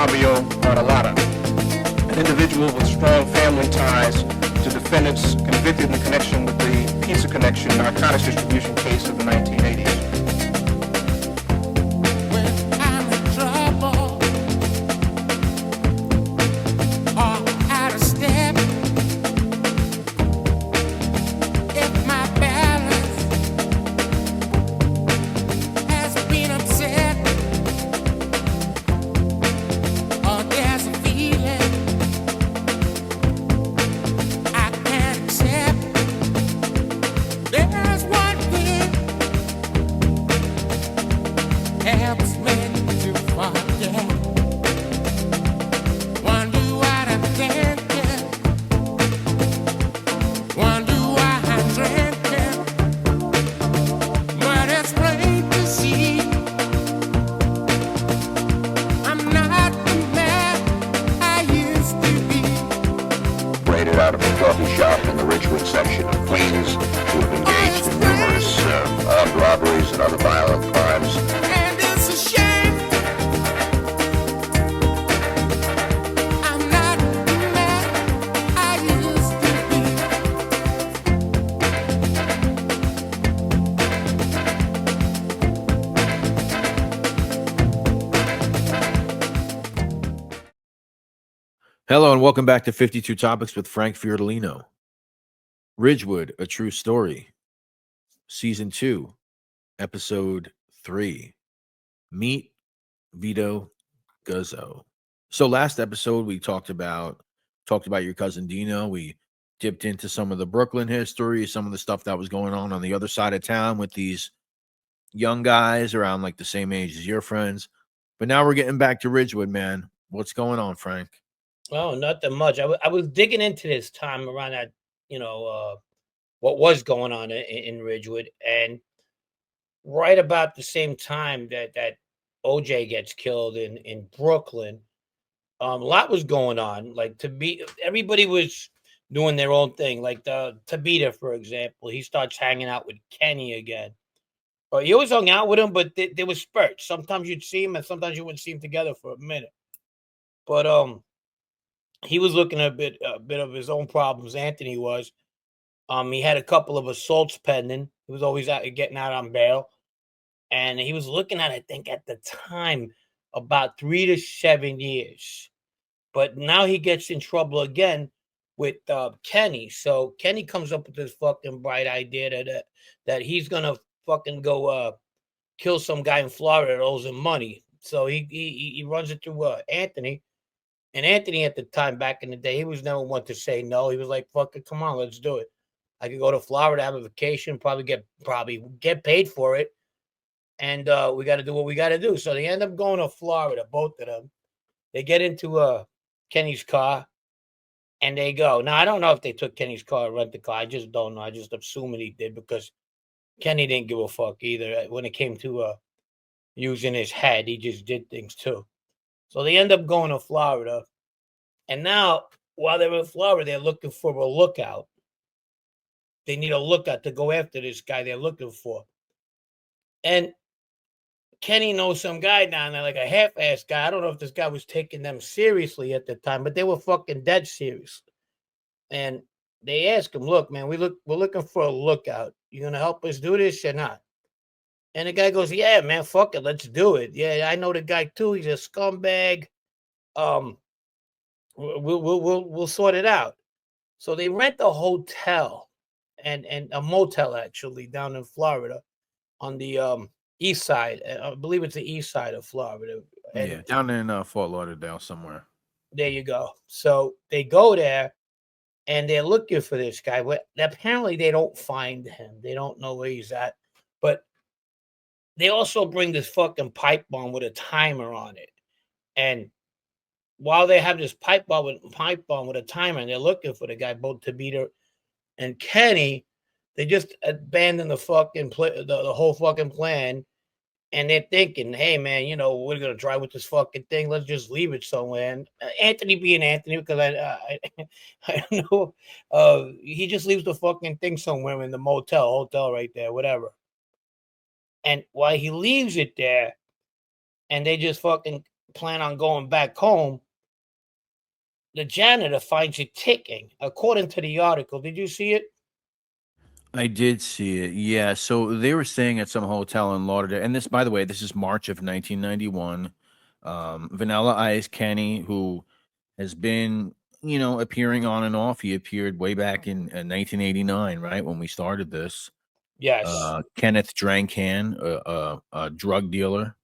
Fabio Bartolotta, an individual with strong family ties to defendants convicted in connection with the Pizza Connection narcotics distribution case of the 1980s. Out of a coffee shop in the Ridgewood section of Queens, who have engaged in numerous armed robberies and other violent crimes. And it's a shame I'm not the man I used to be. Hello and welcome back to 52 Topics with Frank Fiordolino. Ridgewood, A True Story, Season 2, Episode 3. Meet Vito, Guzzo. So last episode we talked about your cousin Dino. We dipped into some of the Brooklyn history, some of the stuff that was going on the other side of town with these young guys around like the same age as your friends. But now we're getting back to Ridgewood, man. What's going on, Frank? Oh, nothing much. I was digging into this time around that, what was going on in Ridgewood. And right about the same time that OJ gets killed in Brooklyn, a lot was going on. Like everybody was doing their own thing. Like Tabita, for example, he starts hanging out with Kenny again. But he always hung out with him, but there was spurts. Sometimes you'd see him and sometimes you wouldn't see him together for a minute. But he was looking at a bit of his own problems. Anthony was. He had a couple of assaults pending. He was always getting out on bail. And he was looking at, I think at the time, about 3 to 7 years. But now he gets in trouble again with Kenny. So Kenny comes up with this fucking bright idea that he's going to fucking go kill some guy in Florida that owes him money. So he runs it through Anthony. And Anthony at the time, back in the day, he was never one to say no. He was like, fuck it, come on, let's do it. I could go to Florida, have a vacation, probably get paid for it. And we got to do what we got to do. So they end up going to Florida, both of them. They get into Kenny's car, and they go. Now, I don't know if they took Kenny's car or rent the car. I just don't know. I just assuming he did because Kenny didn't give a fuck either. When it came to using his head, he just did things too. So they end up going to Florida. And now, while they're in Florida, they're looking for a lookout. They need a lookout to go after this guy they're looking for. And Kenny knows some guy down there, like a half-ass guy. I don't know if this guy was taking them seriously at the time, but they were fucking dead serious. And they ask him, look, man, we're looking for a lookout. You going to help us do this or not? And the guy goes, yeah, man, fuck it. Let's do it. Yeah, I know the guy too. He's a scumbag. We'll sort it out. So they rent a hotel and a motel actually down in Florida on the east side. I believe it's the east side of Florida. And yeah, down in Fort Lauderdale somewhere. There you go. So they go there and they're looking for this guy. But apparently they don't find him. They don't know where he's at. But they also bring this fucking pipe bomb with a timer on it. And while they have this pipe bomb with a timer and they're looking for the guy, both Tabita and Kenny, they just abandon the fucking the whole fucking plan. And they're thinking, hey, man, we're going to try with this fucking thing. Let's just leave it somewhere. And Anthony being Anthony, because I know he just leaves the fucking thing somewhere in the hotel right there, whatever. And while he leaves it there, and they just fucking plan on going back home, the janitor finds it ticking, according to the article. Did you see it? I did see it. Yeah. So they were staying at some hotel in Lauderdale. And this, by the way, this is March of 1991. Vanilla Ice Kenny, who has been, appearing on and off. He appeared way back in 1989, right? When we started this. Yes. Kenneth Drankan, a drug dealer.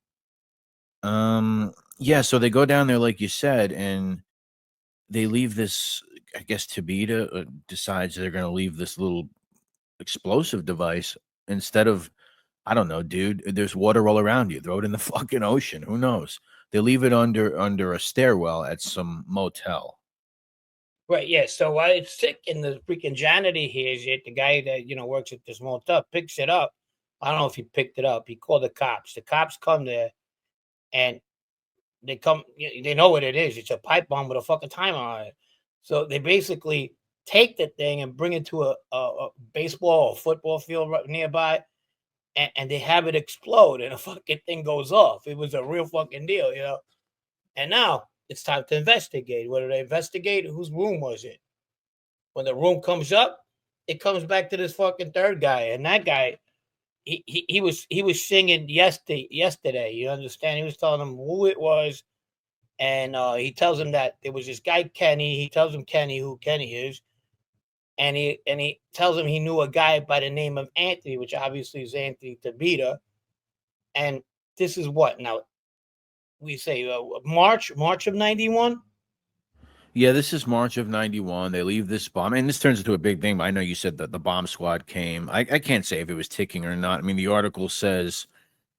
Yeah. So they go down there, like you said, and they leave this, I guess Tabita decides they're going to leave this little explosive device instead of, I don't know, dude, there's water all around you. Throw it in the fucking ocean. Who knows? They leave it under a stairwell at some motel. Right, yeah. So while it's sick and the freaking janitor hears it, the guy that works at this motel picks it up. I don't know if he picked it up. He called the cops. The cops come there and they come. They know what it is. It's a pipe bomb with a fucking timer on it. So they basically take the thing and bring it to a baseball or football field right nearby, and they have it explode, and the fucking thing goes off. It was a real fucking deal. And now it's time to investigate. What do they investigate? Whose room was it? When the room comes up, it comes back to this fucking third guy, and that guy, he was singing yesterday. You understand? He was telling him who it was, and he tells him that there was this guy Kenny. He tells him Kenny who Kenny is, and he tells him he knew a guy by the name of Anthony, which obviously is Anthony Tabita. And this is what now we say March of 91. Yeah, this is March of 91. They leave this bomb, and this turns into a big thing. But I know you said that the bomb squad came. I can't say if it was ticking or not. I mean, the article says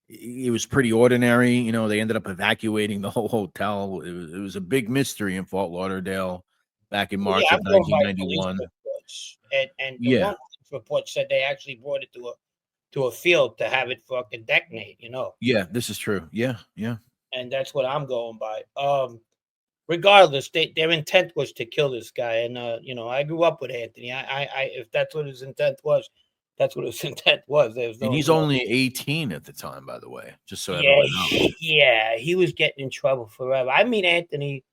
it was pretty ordinary. They ended up evacuating the whole hotel. It was a big mystery in Fort Lauderdale back in Well, yeah, March of I'm going by police 1991. reports, and the Yeah. one police report said they actually brought it to a field to have it fucking detonate. Yeah, this is true. Yeah, yeah. And that's what I'm going by. Regardless, their intent was to kill this guy, and I grew up with Anthony. If that's what his intent was, that's what his intent was. There's And no, he's only 18 at the time, by the way, just so yeah, everyone knows. yeah, he was getting in trouble forever. I mean, Anthony,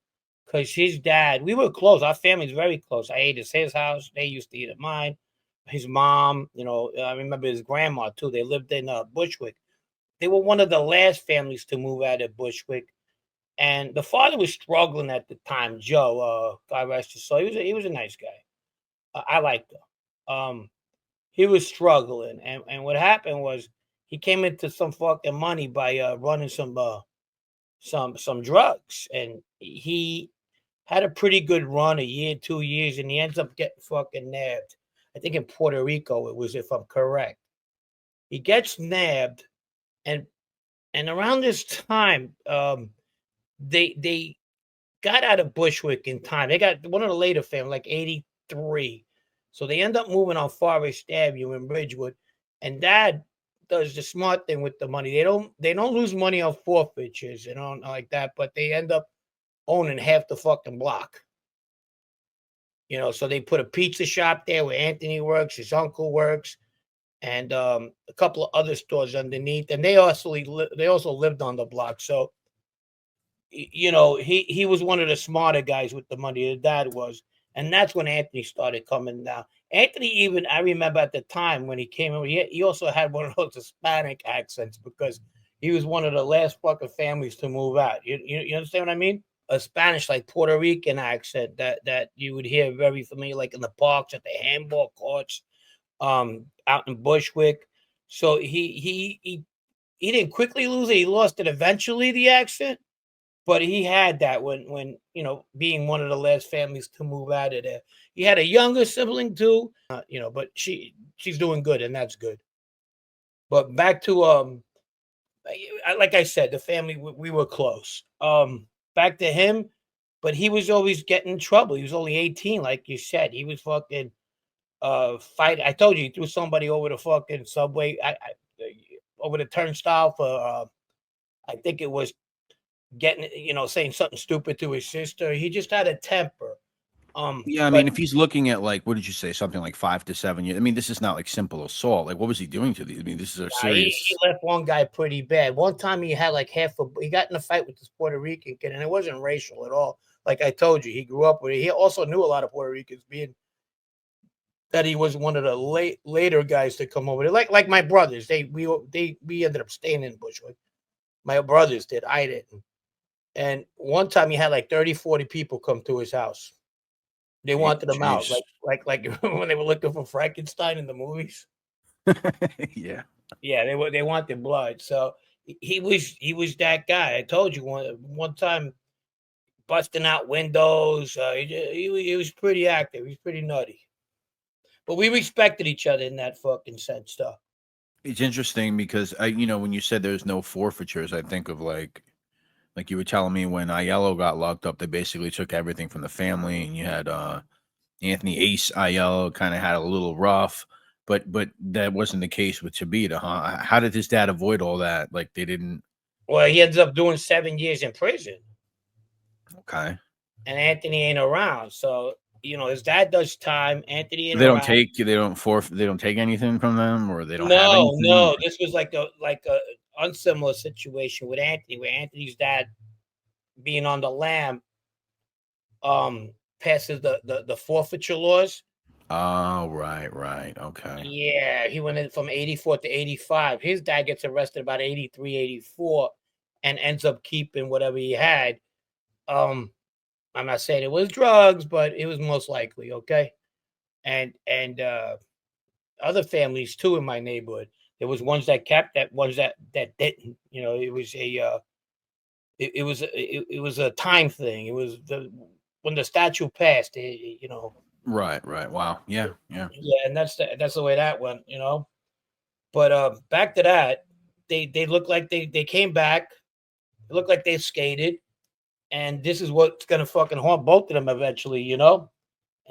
because his dad, we were close. Our family's very close. I ate at his house. They used to eat at mine. His mom, I remember his grandma too. They lived in Bushwick. They were one of the last families to move out of Bushwick. And the father was struggling at the time, Joe. God rest his soul. He was a nice guy. I liked him. He was struggling, and what happened was he came into some fucking money by running some drugs, and he had a pretty good run, a year, 2 years, and he ends up getting fucking nabbed. I think in Puerto Rico it was, if I'm correct. He gets nabbed, and around this time, they got out of Bushwick in time. They got one of the later families, like 83. So they end up moving on Forest Avenue in Ridgewood. And dad does the smart thing with the money. They don't lose money on forfeitures and on like that, but they end up owning half the fucking block. So they put a pizza shop there where Anthony works, his uncle works, and a couple of other stores underneath. And they also lived on the block. So he was one of the smarter guys with the money. His dad was, and that's when Anthony started coming down. Anthony, even I remember at the time when he came over, he also had one of those Hispanic accents because he was one of the last fucking families to move out. You understand what I mean? A Spanish, like Puerto Rican accent that you would hear very familiar, like in the parks, at the handball courts, out in Bushwick. So he didn't quickly lose it. He lost it eventually, the accent. But he had that when being one of the last families to move out of there. He had a younger sibling too, but she's doing good, and that's good. But back to like I said, the family, we were close. Back to him, but he was always getting in trouble. He was only 18, like you said. He was fucking fight. I told you he threw somebody over the fucking subway, over the turnstile for I think it was getting, saying something stupid to his sister. He just had a temper. Yeah, I But mean, if he's looking at like, what did you say, something like 5 to 7 years? I mean, this is not like simple assault. Like, what was he doing to these? I mean, this is a he serious. left one guy pretty bad. One time he had like he got in a fight with this Puerto Rican kid, and it wasn't racial at all. Like I told you, he grew up with it. He also knew a lot of Puerto Ricans, being that he was one of the later guys to come over there. Like my brothers, we ended up staying in Bushwick. My brothers did. I didn't. And one time he had like 30, 40 people come to his house. They wanted him out, Jeez. like when they were looking for Frankenstein in the movies. Yeah. Yeah, they wanted blood. So he was that guy. I told you one time busting out windows. He was pretty active. He's pretty nutty. But we respected each other in that fucking sense, though. It's interesting because when you said there's no forfeitures, I think of like you were telling me when Aiello got locked up, they basically took everything from the family, and you had Anthony Ace Aiello kind of had a little rough, but that wasn't the case with Tabita, huh? How did his dad avoid all that? Like they didn't. Well, he ends up doing 7 years in prison, Okay. and Anthony ain't around. So his dad does time. Anthony ain't They don't around. take they don't forfeit they don't take anything from them, or they don't have No, anything. no. This was like a unsimilar situation with Anthony, where Anthony's dad, being on the lam, passes the forfeiture laws. Oh, right. Okay. Yeah, he went in from 84 to 85. His dad gets arrested about 83, 84, and ends up keeping whatever he had. Um, I'm not saying it was drugs, but it was most likely, okay? And other families too in my neighborhood. There was ones that kept, that ones that didn't. It was it was a time thing. It was when the statute passed, Right. Wow. Yeah. yeah, and that's the way that went. But back to that, they look like they came back. It looked like they skated, and this is what's gonna fucking haunt both of them eventually. And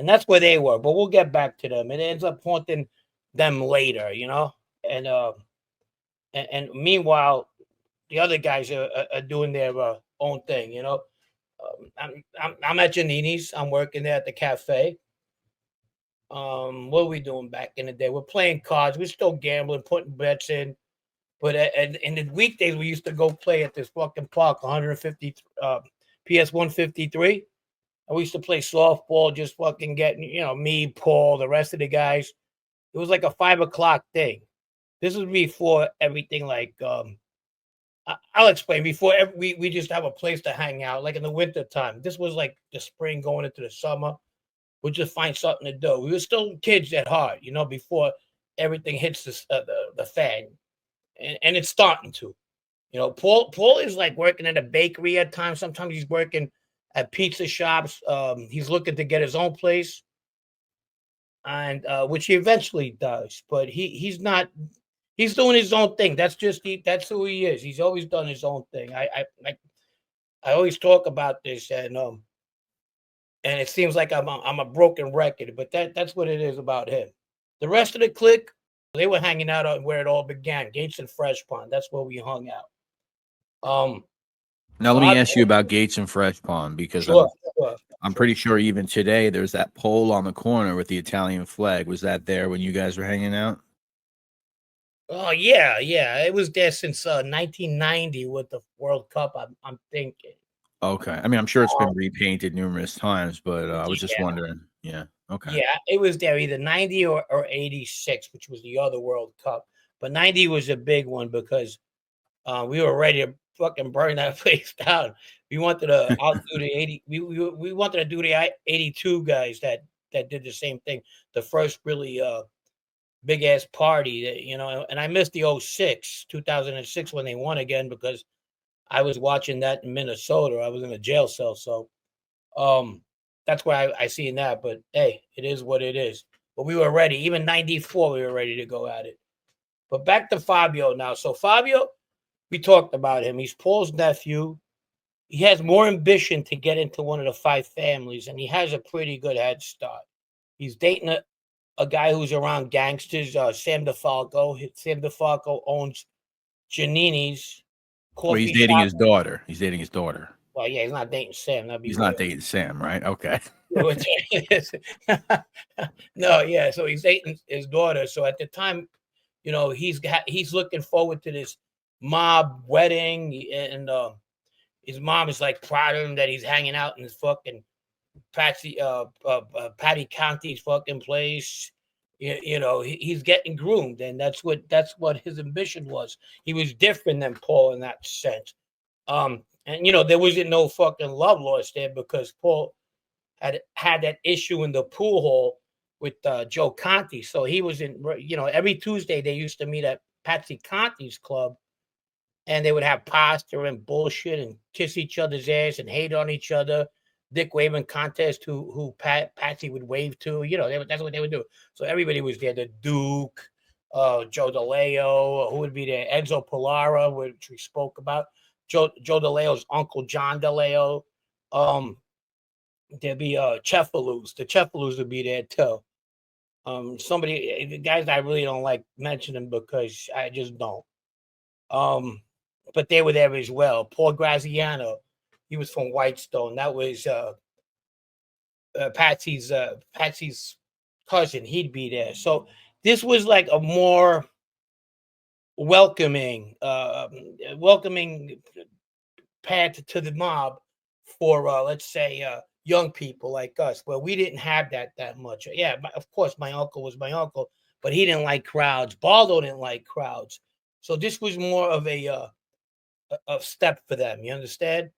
that's where they were. But we'll get back to them. It ends up haunting them later. And and meanwhile, the other guys are doing their own thing. I'm at Giannini's. I'm working there at the cafe. What are we doing back in the day? We're playing cards. We're still gambling, putting bets in. But in the weekdays, we used to go play at this fucking park, 150 PS 153. And we used to play softball, just fucking getting, me, Paul, the rest of the guys. It was like a 5 o'clock thing. This was before everything, like, I'll explain. Before we just have a place to hang out, like in the winter time. This was like the spring going into the summer. We'll just find something to do. We were still kids at heart, before everything hits the fan. And it's starting to. Paul is like working at a bakery at times. Sometimes he's working at pizza shops. He's looking to get his own place, and which he eventually does. But he's not. He's doing his own thing. That's who he is. He's always done his own thing. I always talk about this, and it seems like I'm a broken record, but that's what it is about him. The rest of the clique, they were hanging out on where it all began, Gates and Fresh Pond. That's where we hung out. Now let me ask you about Gates and Fresh Pond, because Sure. I'm pretty sure even today there's that pole on the corner with the Italian flag. Was that there when you guys were hanging out? Oh yeah. It was there since 1990 with the World Cup. I'm thinking. Okay. I mean, I'm sure it's been repainted numerous times, but I was just Yeah. wondering. Yeah. Okay. Yeah, it was there either 90 or 86, which was the other World Cup. But 90 was a big one because we were ready to fucking burn that place down. We wanted to outdo the 80. We wanted to do the 82 guys that did the same thing. The first really big ass party and I missed the 06, 2006 when they won again because I was watching that in Minnesota. I was in a jail cell, so that's why I seen that. But hey, it is what it is. But we were ready. Even 94, we were ready to go at it. But back to Fabio now. So Fabio, we talked about him. He's Paul's nephew. He has more ambition to get into one of the 5 families, and he has a pretty good head start. He's dating a guy who's around gangsters, Sam DeFalco. Sam DeFalco owns Giannini's Well, he's coffee dating shop. his daughter. He's dating his daughter. Well, yeah, he's not dating Sam. That'd be He's weird. not dating Sam, right? Okay. No, yeah. So he's dating his daughter. So at the time, he's looking forward to this mob wedding, and his mom is like proud of him that he's hanging out in his fucking Patty County's fucking place. He's getting groomed, and that's what his ambition was. He was different than Paul in that sense. And there wasn't no fucking love lost there because Paul had that issue in the pool hall with Joe Conti. So he was every Tuesday they used to meet at Patsy Conti's club, and they would have pasta and bullshit and kiss each other's ass and hate on each other. Dick waving contest who Patsy would wave to. That's what they would do. So everybody was there. The Duke, Joe DeLeo, who would be there? Enzo Pilara, which we spoke about. Joe DeLeo's uncle John DeLeo. There'd be Cephalus. The Cephalus would be there too. The guys I really don't like mentioning because I just don't. But they were there as well. Paul Graziano, he was from Whitestone. That was Patsy's cousin. He'd be there. So this was like a more welcoming path to the mob for let's say young people like us. Well, we didn't have that much. Yeah, of course, my uncle was my uncle, but he didn't like crowds. Baldo didn't like crowds. So this was more of a step for them. You understand?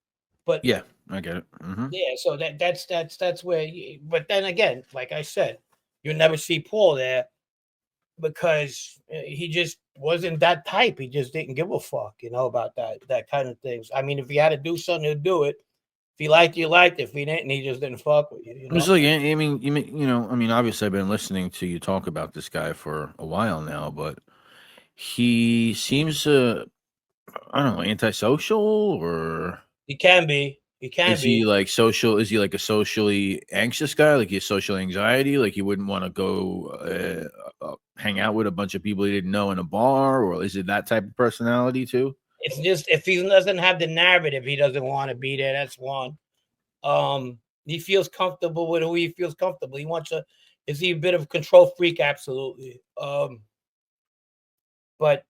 But yeah, I get it. Mm-hmm. Yeah, so that's where. But then again, like I said, you'll never see Paul there because he just wasn't that type. He just didn't give a fuck, about that kind of things. I mean, if he had to do something, he'd do it. If he liked you, liked it. If he didn't, he just didn't fuck with you. It's like, I mean, obviously, I've been listening to you talk about this guy for a while now, but he seems to, I don't know, antisocial, or He can be. He can is be. he like social? Is he like a socially anxious guy? Like he has social anxiety? Like he wouldn't want to go hang out with a bunch of people he didn't know in a bar? Or is it that type of personality too? It's just if he doesn't have the narrative, he doesn't want to be there. That's one. He feels comfortable with who he feels comfortable. Is he a bit of a control freak? Absolutely. But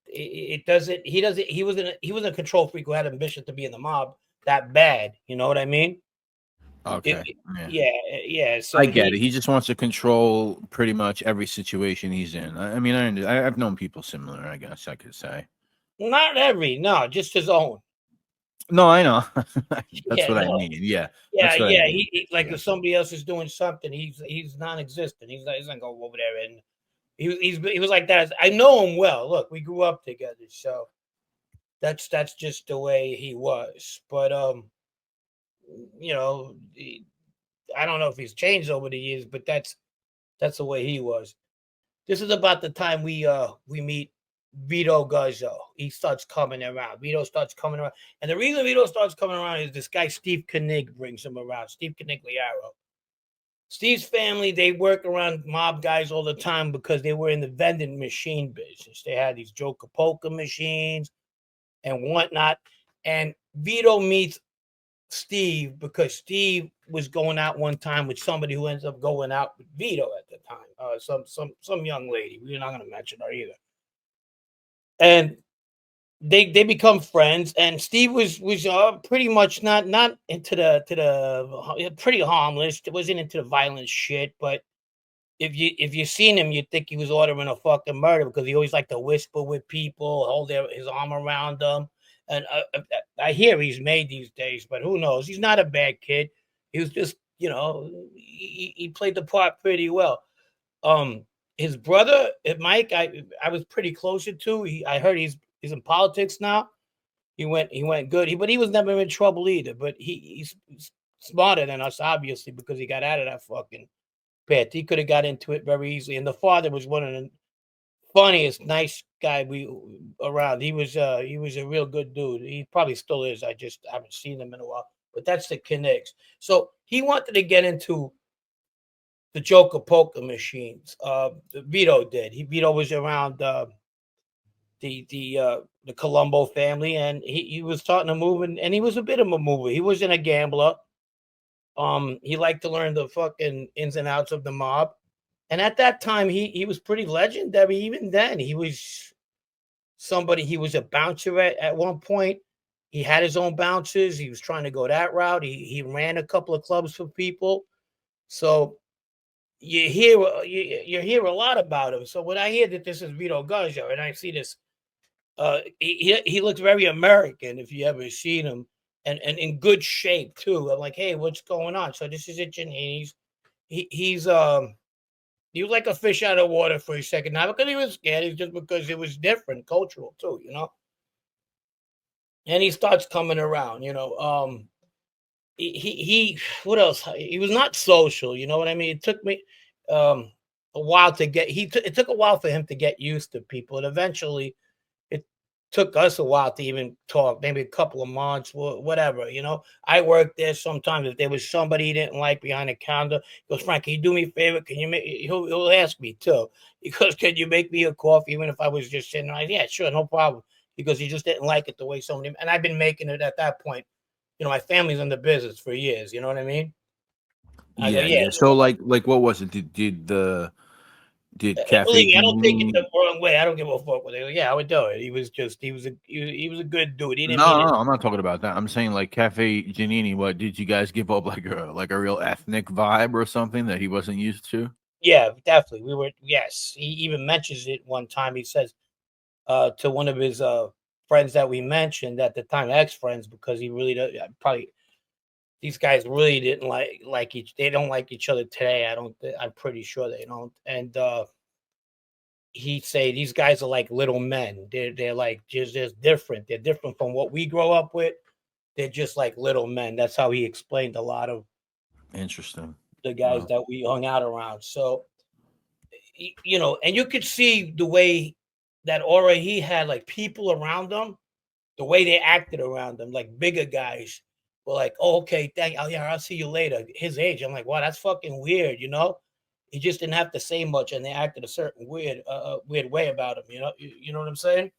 it doesn't. He wasn't a control freak who had ambition to be in the mob that bad. You know what I mean? Okay. Yeah. So I get it. He just wants to control pretty much every situation he's in. I mean, I've known people similar, I guess I could say. No, just his own. No, I know. That's what I mean. Yeah. Yeah. I mean. He like if somebody else is doing something, he's non-existent. He's not going to go over there. And he was like that. I know him well. Look, we grew up together, so that's just the way he was. But I don't know if he's changed over the years, but that's the way he was. This is about the time we meet Vito Guzzo. He starts coming around. Vito starts coming around. And the reason Vito starts coming around is this guy, Steve Koenig, brings him around. Steve Canigliaro. Steve's family, they work around mob guys all the time because they were in the vending machine business. They had these Joker poker machines and whatnot. And Vito meets Steve because Steve was going out one time with somebody who ends up going out with Vito at the time. Some young lady. We're not going to mention her either. And they become friends. And Steve was pretty much not into the pretty harmless. It wasn't into the violent shit. But if you seen him, you'd think he was ordering a fucking murder because he always liked to whisper with people, hold his arm around them. And I hear he's made these days, but who knows? He's not a bad kid. He was just, he played the part pretty well. His brother, Mike, I was pretty closer to. I heard he's in politics now. He went good. But he was never in trouble either. But he's smarter than us, obviously, because he got out of that fucking pit. He could have got into it very easily. And the father was one of the funniest, nice guy around. He was a real good dude. He probably still is. I just haven't seen him in a while. But that's the Connects. So he wanted to get into the Joker poker machines. Vito did. Vito was around the Colombo family, and he was starting to move, and he was a bit of a mover. He wasn't a gambler. He liked to learn the fucking ins and outs of the mob. And at that time, he was pretty legendary. Even then, he was somebody. He was a bouncer at one point. He had his own bouncers. He was trying to go that route. He ran a couple of clubs for people. So you hear a lot about him. So when I hear that this is Vito Guzzo and I see this, he looks very American if you ever seen him, and in good shape too. I'm like, hey, what's going on? So this is it, Janini's. He was like a fish out of water for a second, not because he was scared, it's just because it was different, cultural too, you know. And he starts coming around, you know. He what else? He was not social, you know what I mean? It took me a while to get it took a while for him to get used to people, and eventually it took us a while to even talk, maybe a couple of months, whatever, you know. I worked there sometimes. If there was somebody he didn't like behind the counter, he goes, Frank, can you do me a favor? Can you make, he'll ask me too. He goes, can you make me a coffee? Even if I was just sitting there, yeah, sure, no problem. Because he just didn't like it the way somebody, and I've been making it at that point. You know, my family's in the business for years, you know what I mean? I go, Yeah, yeah, yeah. So like what was it? Did Cafe believe me, I don't take it Janini? the wrong way. I don't give a fuck what they go. Yeah, I would do it. He was a good dude. He didn't mean No, it. no, I'm not talking about that. I'm saying like Cafe Janini. What did you guys give up like a real ethnic vibe or something that he wasn't used to? Yeah, definitely. We were, yes. He even mentions it one time. He says to one of his friends that we mentioned at the time, ex-friends, because he really probably these guys really didn't like each they don't like each other today. I'm pretty sure they don't. And he'd say these guys are like little men. They're like just different. They're different from what we grow up with. They're just like little men. That's how he explained a lot of Interesting. the guys Wow. that we hung out around. So you know, and you could see the way that aura he had, like people around him, the way they acted around him, like bigger guys were like, "Oh, okay, oh yeah, I'll see you later." His age, I'm like, "Wow, that's fucking weird," you know. He just didn't have to say much, and they acted a certain weird way about him. You know what I'm saying?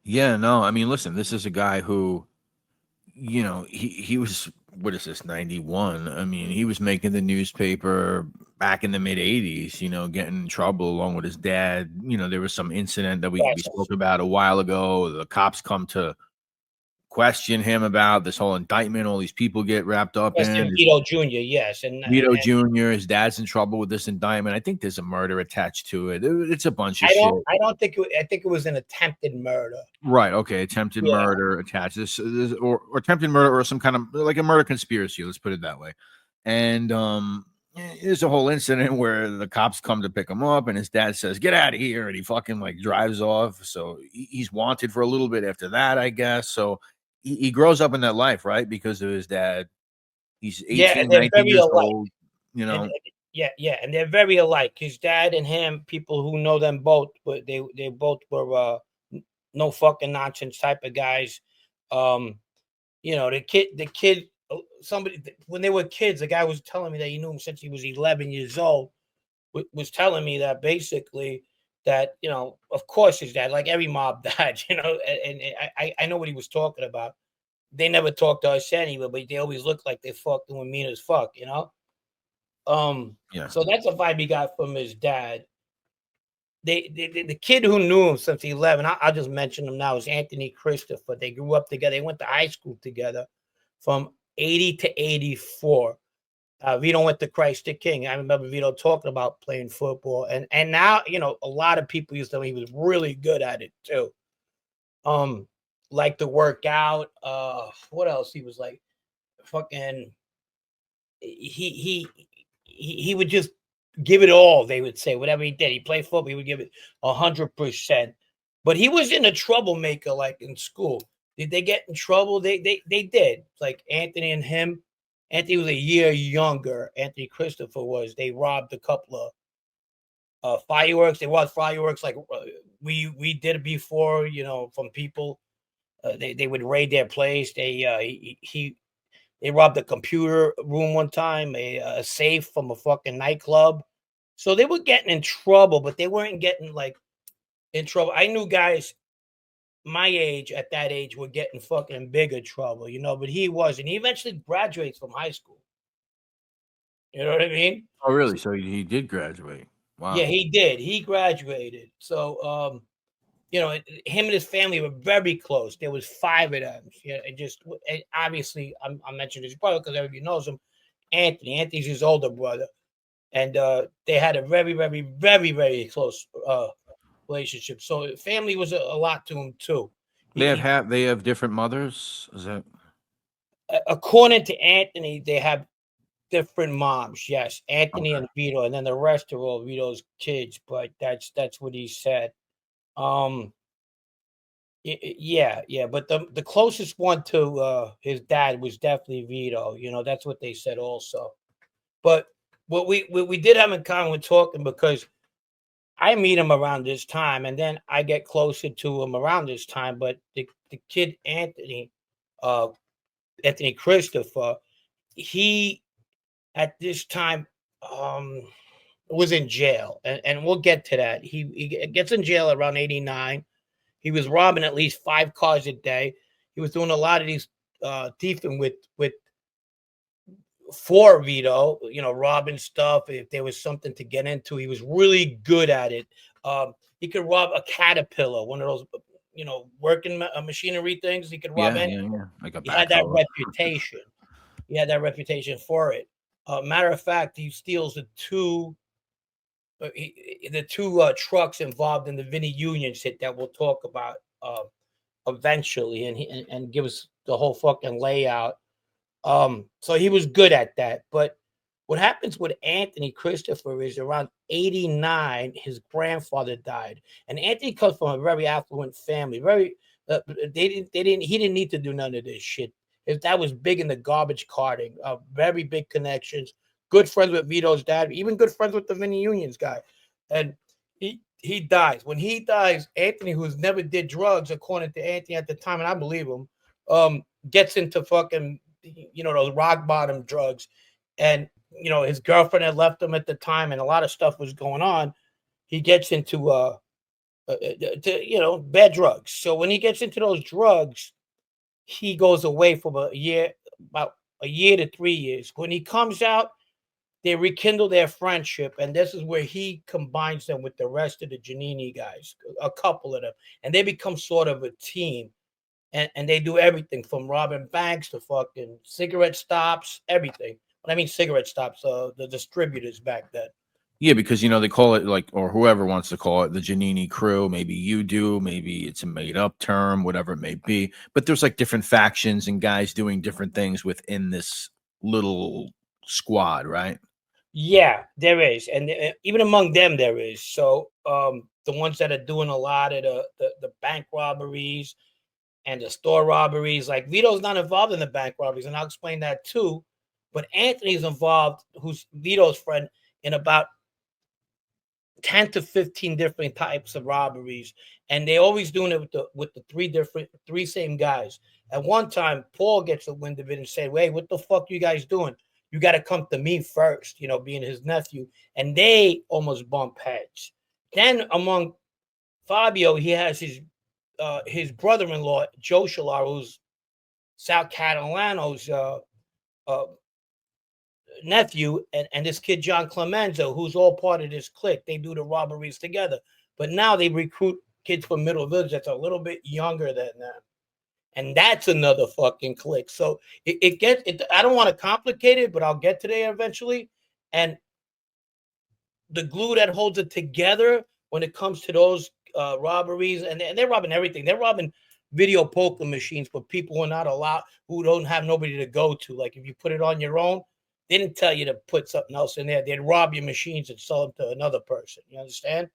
Yeah, no, I mean, listen, this is a guy who, he was, what is this, 91? I mean, he was making the newspaper back in the mid 80s, getting in trouble along with his dad. There was some incident that we Yes, spoke about a while ago. The cops come to question him about this whole indictment, all these people get wrapped up yes, in. and Vito Jr. Yes, and Vito Jr., his dad's in trouble with this indictment. I think there's a murder attached to it. It's a bunch of shit. I don't think I think it was an attempted murder. Right. Okay. Attempted Yeah, murder attached this or attempted murder or some kind of like a murder conspiracy. Let's put it that way. And there's a whole incident where the cops come to pick him up, and his dad says, "Get out of here," and he fucking like drives off. So he's wanted for a little bit after that, I guess. So he grows up in that life, right? Because of his dad. He's yeah, and 18, they're 19 very years alike. old. You And know, yeah, and they're very alike. His dad and him, people who know them both, but they both were no fucking nonsense type of guys. Um, you know, the kid, somebody when they were kids, the guy was telling me that he knew him since he was 11 years old. Was telling me that basically that of course his dad, like every mob dad, and I know what he was talking about. They never talked to us anyway, but they always looked like they fucked and were mean as fuck, you know. yeah, So that's a vibe he got from his dad. The kid who knew him since 11, I'll just mention him now, is Anthony Christopher. They grew up together. They went to high school together from 80 to 84. Vito went to Christ the King. I remember Vito talking about playing football. And now, a lot of people used to tell me he was really good at it too. Um, like to work out. What else? He was like fucking he would just give it all. They would say whatever he did. He played football. He would give it 100%. But he was in a troublemaker, like in school. Did they get in trouble? They did. Like Anthony and him. Anthony was a year younger. Anthony Christopher was. They robbed a couple of fireworks. They robbed fireworks like we did it before. From people. They would raid their place. They robbed a computer room one time, a safe from a fucking nightclub. So they were getting in trouble, but they weren't getting like in trouble. I knew guys my age at that age were getting fucking bigger trouble, but he wasn't. He eventually graduates from high school. You know what I mean? Oh, really? So he did graduate. Yeah, Wow. he did. He graduated. So, him and his family were very close. There was 5 of them. Yeah, and obviously, I mentioned his brother because everybody knows him. Anthony. Anthony's his older brother, and they had a very, very, very, very close relationship. So family was a lot to him too. They have different mothers. Is that According to Anthony, they have different moms. Yes, Anthony okay? and Vito, and then the rest are all Vito's kids. But that's what he said. Um, yeah. But the closest one to his dad was definitely Vito. That's what they said also. But what we did have in common with talking because I meet him around this time, and then I get closer to him around this time. But the kid uh, Anthony Christopher, he at this time was in jail, and we'll get to that. He gets in jail around 89. He was robbing at least 5 cars a day. He was doing a lot of these thieving with for Vito, robbing stuff. If there was something to get into, he was really good at it. He could rob a Caterpillar, one of those, working machinery things. He could rob Yeah, any. yeah, yeah. Like a He had that backhoe. reputation. He had that reputation for it. Matter of fact, he steals the two trucks involved in the Vinny Unions hit that we'll talk about eventually, and give us the whole fucking layout. So he was good at that. But what happens with Anthony Christopher is around 89, his grandfather died. And Anthony comes from a very affluent family. He didn't need to do none of this shit. His dad was big in the garbage carting, very big connections, good friends with Vito's dad, even good friends with the Vinny Unions guy. And he dies. When he dies, Anthony, who's never did drugs, according to Anthony at the time, and I believe him, gets into fucking those rock bottom drugs, and his girlfriend had left him at the time, and a lot of stuff was going on. He gets into bad drugs. So when he gets into those drugs, he goes away for about a year to 3 years. When he comes out, they rekindle their friendship, and this is where he combines them with the rest of the Giannini guys, a couple of them, and they become sort of a team. And they do everything from robbing banks to fucking cigarette stops, everything. When I mean cigarette stops, the distributors back then. Yeah, because they call it or whoever wants to call it the Giannini crew. Maybe you do, maybe it's a made up term, whatever it may be. But there's different factions and guys doing different things within this little squad, right? Yeah, there is, and even among them there is. So the ones that are doing a lot of the bank robberies and the store robberies, like Vito's not involved in the bank robberies, and I'll explain that too. But Anthony's involved, who's Vito's friend, in about 10 to 15 different types of robberies, and they're always doing it with the three same guys. At one time, Paul gets a wind of it and said, "Hey, what the fuck you guys doing? You got to come to me first," being his nephew, and they almost bump heads. Then among Fabio, he has his brother-in-law Joe Shalar, who's Sal Catalano's uh, nephew, and this kid John Clemenzo, who's all part of this clique. They do the robberies together, but now they recruit kids from Middle Village that's a little bit younger than them, and that's another fucking clique. So it gets it. I don't want to complicate it, but I'll get to there eventually. And the glue that holds it together when it comes to those robberies, and they're robbing everything. They're robbing video poker machines for people who are not allowed, who don't have nobody to go to. Like if you put it on your own, they didn't tell you to put something else in there. They'd rob your machines and sell them to another person. You understand?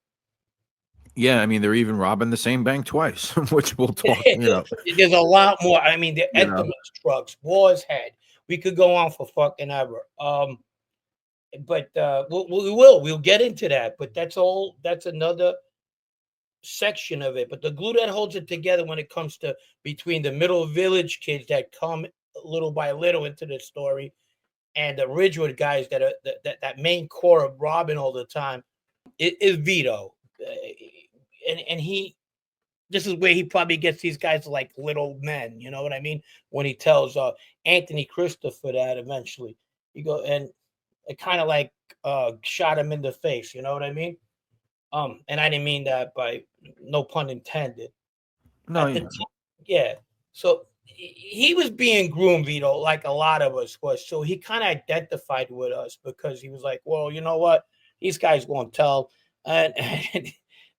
Yeah, I mean they're even robbing the same bank twice, which we'll talk. There's a lot more. I mean, the You know. Edmonds trucks, Boar's Head. We could go on for fucking ever. But we'll get into that. But that's another section of it. But the glue that holds it together when it comes to between the Middle Village kids that come little by little into the story, and the Ridgewood guys that are that main core of robbing all the time, is Vito. and he, this is where he probably gets these guys like little men, you know what I mean? When he tells Anthony Christopher that eventually he go, and it kind of like shot him in the face, you know what I mean? And I didn't mean that by no pun intended. No, At the yeah. time, yeah. So he was being groomed, Vito, like a lot of us was. So he kind of identified with us because he was like, well, you know what? These guys won't tell. And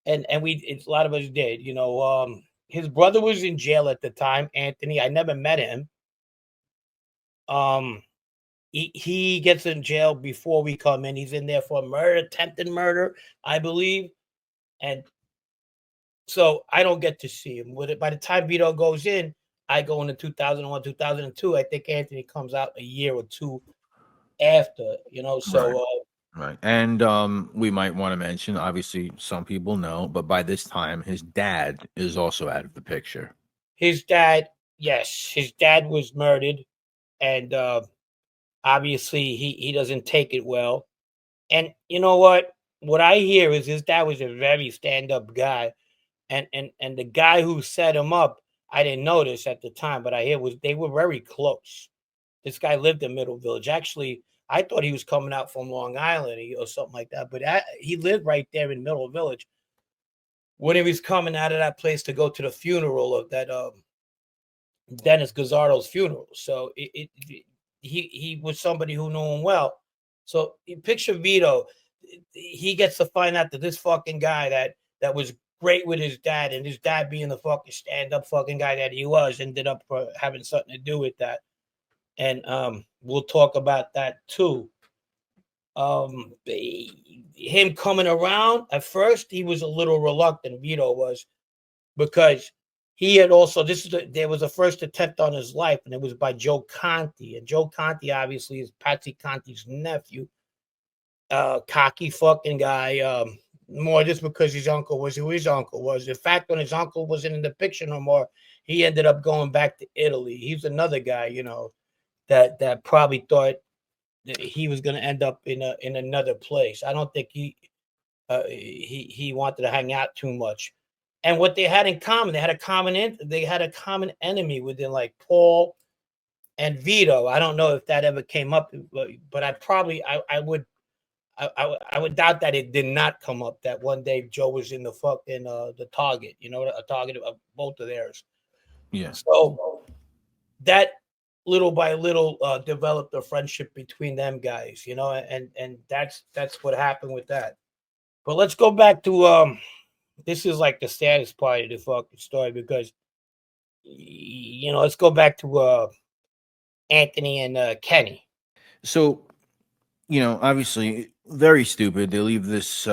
and we, it's, a lot of us did, you know. His brother was in jail at the time, Anthony. I never met him. Um, he gets in jail before we come in. He's in there for murder, attempted murder, I believe. And so I don't get to see him. With it, by the time Vito goes in, I go into 2001, 2002. I think Anthony comes out a year or two after, you know. Right. So Right. And we might want to mention, obviously, some people know, but by this time, his dad is also out of the picture. his dad, yes, his dad was murdered, and obviously he doesn't take it well. And you know what? What I hear is his dad was a very stand-up guy, and the guy who set him up, I didn't notice at the time, but I hear was they were very close. This guy lived in Middle Village. Actually, I thought he was coming out from Long Island or something like that, but he lived right there in Middle Village. When he was coming out of that place to go to the funeral of that Dennis Gazzardo's funeral, so he was somebody who knew him well. So you picture Vito, he gets to find out that this fucking guy that was great with his dad, and his dad being the fucking stand-up fucking guy that he was, ended up having something to do with that. And we'll talk about that too. Him coming around at first, he was a little reluctant. Vito was, because he had also, there was a first attempt on his life, and it was by Joe Conti, and Joe Conti obviously is Patsy Conti's nephew. Cocky fucking guy. More just because his uncle was who his uncle was. In fact, when his uncle wasn't in the picture no more, he ended up going back to Italy. He's another guy, you know, that probably thought that he was going to end up in another place. I don't think he wanted to hang out too much. And what they had in common, they had a common enemy within, like Paul and Vito. I don't know if that ever came up, but I would doubt that it did not come up that one day Joe was in the fucking the Target, you know, a Target of both of theirs. Yeah. So that little by little developed a friendship between them guys, you know, and that's what happened with that. But let's go back to this is like the saddest part of the fucking story, because you know, let's go back to Anthony and Kenny. So, you know, obviously, very stupid. They leave this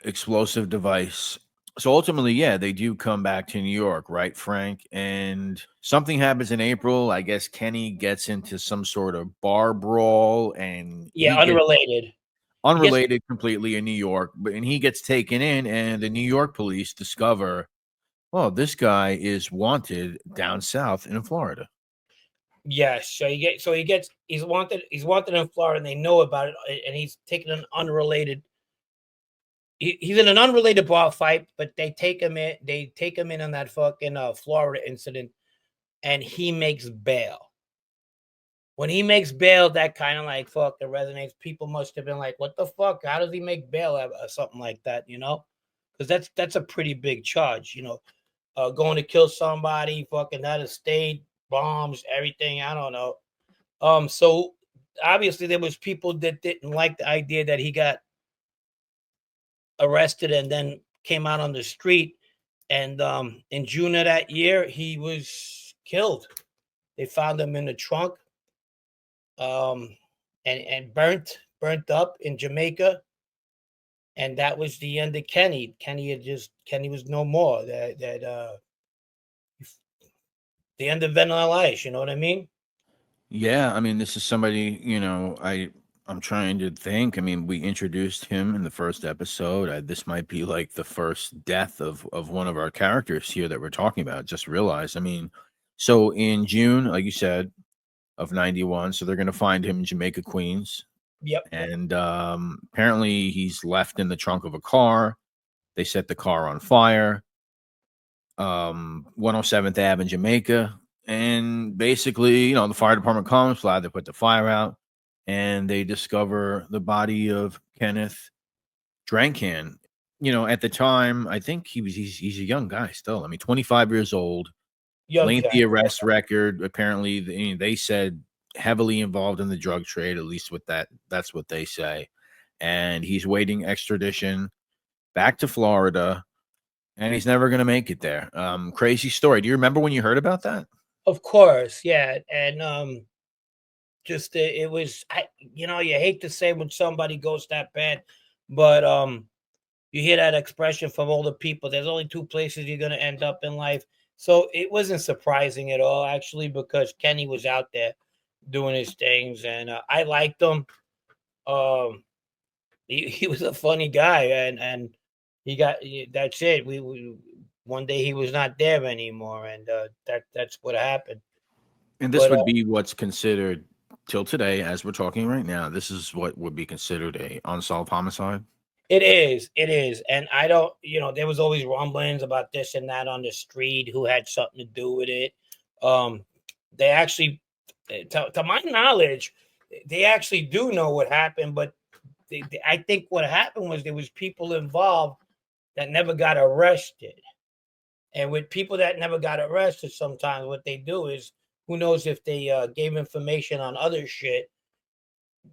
explosive device. So ultimately, yeah, they do come back to New York, right, Frank? And something happens in April. I guess Kenny gets into some sort of bar brawl, and Yeah, he gets unrelated. unrelated completely in New York, and he gets taken in, and the New York police discover, oh, this guy is wanted down south in Florida. Yes, he's wanted in Florida, and they know about it, and he's taking an unrelated. He's in an unrelated bar fight, but they take him in. They take him in on that fucking Florida incident, and he makes bail. When he makes bail, that kind of like fucking resonates. People must have been like, "What the fuck? How does he make bail?" Or something like that, you know? Because that's a pretty big charge, you know. Going to kill somebody, fucking out of state, bombs, everything. I don't know. So obviously there was people that didn't like the idea that he got arrested and then came out on the street. And in June of that year, he was killed. They found him in the trunk, um, and burnt up in Jamaica. And that was the end of Kenny. Kenny was no more. The end of Vanilla Ice. You know what I mean? Yeah, I mean, this is somebody, you know, I'm trying to think. I mean, we introduced him in the first episode. This might be like the first death of one of our characters here that we're talking about. Just realized. I mean, so in June, like you said, of 91, so they're going to find him in Jamaica, Queens. Yep. And apparently he's left in the trunk of a car. They set the car on fire. 107th Ave in Jamaica. And basically, the fire department comes, glad they put the fire out, and they discover the body of Kenneth Drankan. At the time, I think he's a young guy still. I mean, 25 years old, Young lengthy guy. arrest record. Apparently, they said heavily involved in the drug trade, at least with that's what they say. And he's waiting extradition back to Florida, and he's never going to make it there. Crazy story. Do you remember when you heard about that? Of course, yeah. And just it was, you hate to say when somebody goes that bad, but you hear that expression from older people. There's only two places you're going to end up in life. So it wasn't surprising at all, actually, because Kenny was out there doing his things, and I liked him. He was a funny guy, and that's it. We one day he was not there anymore, and that's what happened. And this But would be what's considered till today, as we're talking right now. This is what would be considered a unsolved homicide. It is, and I don't. There was always rumblings about this and that on the street, who had something to do with it. They actually, to my knowledge, they actually do know what happened, but I think what happened was there was people involved that never got arrested. And with people that never got arrested, sometimes what they do is, who knows if they gave information on other shit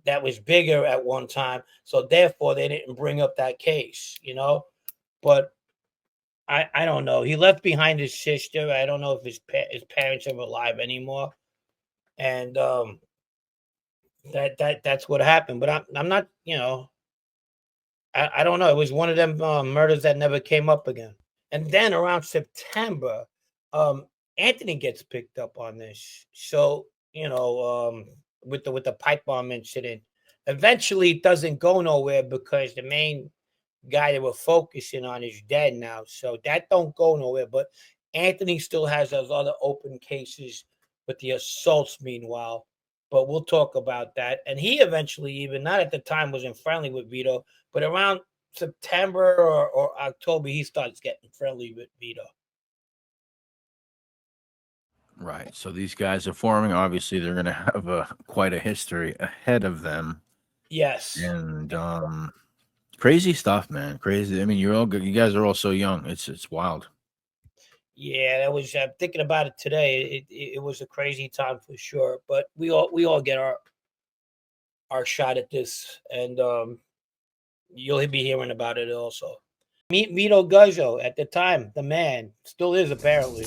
that was bigger at one time. So therefore, they didn't bring up that case, But I don't know. He left behind his sister. I don't know if his parents are alive anymore. And that's what happened. But I'm not, I don't know. It was one of them murders that never came up again. And then around September, Anthony gets picked up on this. So, with the pipe bomb incident, eventually it doesn't go nowhere because the main guy that we're focusing on is dead now. So that don't go nowhere. But Anthony still has those other open cases with the assaults meanwhile. But we'll talk about that. And he eventually, even not at the time, wasn't friendly with Vito, but around September or October, he starts getting friendly with Vito. Right. So these guys are forming. Obviously, they're going to have quite a history ahead of them. Yes. And crazy stuff, man. Crazy. I mean, you're all good. You guys are all so young. It's wild. Yeah, that was. I'm thinking about it today. It was a crazy time for sure. But we all get our shot at this, and you'll be hearing about it also. Meet Vito Guzzo at the time. The man still is apparently.